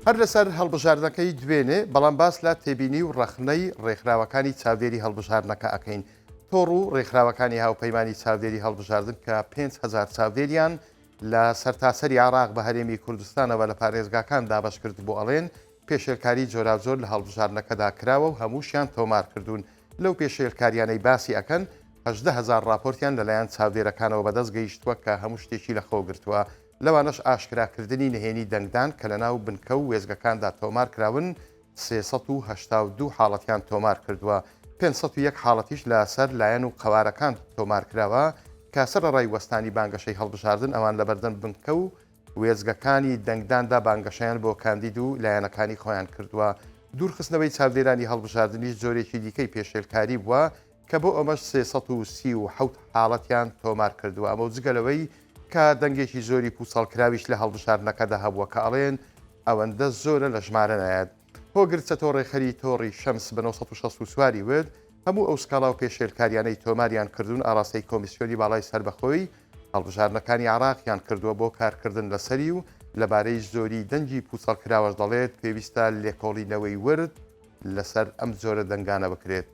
هەر لەسەر هەڵبژاردنەکەی دوێنێ بەڵام باس لە تێبینی و ڕەخنەی ڕێکخراوەکانی چاودێری هەڵبژاردنەکە ئەکەین. تۆڕ و ڕێکخراوەکانی هاوپەیمانی چاودێری هەڵبژاردن کە 5,000 چاودێریان لە سەرتاسەری عێراق بە هەرێمی کوردستانەوە لە پارێزگاکان دابەشکرد بۆ ئەڵێن پێشێلکاری جۆراوجۆر لە هەڵبژاردنەکەدا کراوە و هەمووشیان تۆمار کردوون. لەو پێشێلکاریانەی باسی ئەکەن 18,000 راپۆرتیان لەلایەن چاودێرەکانەوە بەدەست گەیشتووە کە هەموو شتێکی لەخۆ گرتووە. لەوانەش ئاشکراکردنی نهێنی دەنگدان کە لە ناو بنکە و وێزگەکاندا تۆمار کراون 382 حاڵەتیان تۆمار کردووە. 501 حاڵەتیش لەسەر لایەن و قەوارەکان تۆمار کراوە کە سەرەڕای وەستانی بانگەشەی هەڵبژاردن ئەوان لە بەردەم بنکە و وێزگەکانی دەنگداندا بانگەشەیان بۆ کاندید و لایەنەکانی خۆیان کردووە. دوورخستنەوەی چاودێرانی هەڵبژاردننیش جۆرێکی دیکەی پێشێلکاری بووە کە بۆ ئەمەش 337 حاڵەتیان تۆمار کردووە. ئەمە جگەلەوەی کە دەنگێکی زۆری پوسەڵکراویش لە هەڵبژاردنەکەدا هەبووە کە ئەڵێن ئەوەندە زۆرە لە ژمارە نایەت. هۆگرچە تۆڕێخەری تۆڕی شەمس بە 964 ورد هەموو ئەو سکاڵا و پێشێلکاریانەی تۆماریان کردوون ئاراستەی کۆمیسیۆنی باڵای سەربەخۆی هەڵبژاردنەکانی عێراقیان کردووە بۆ کارکردن لەسەری و لەبارەی زۆری دەنگی پوسەڵکراوەش دەڵێت پێویستە لێکۆڵینەوەی ورد لەسەر ئەم جۆرە دەنگانە بکرێت.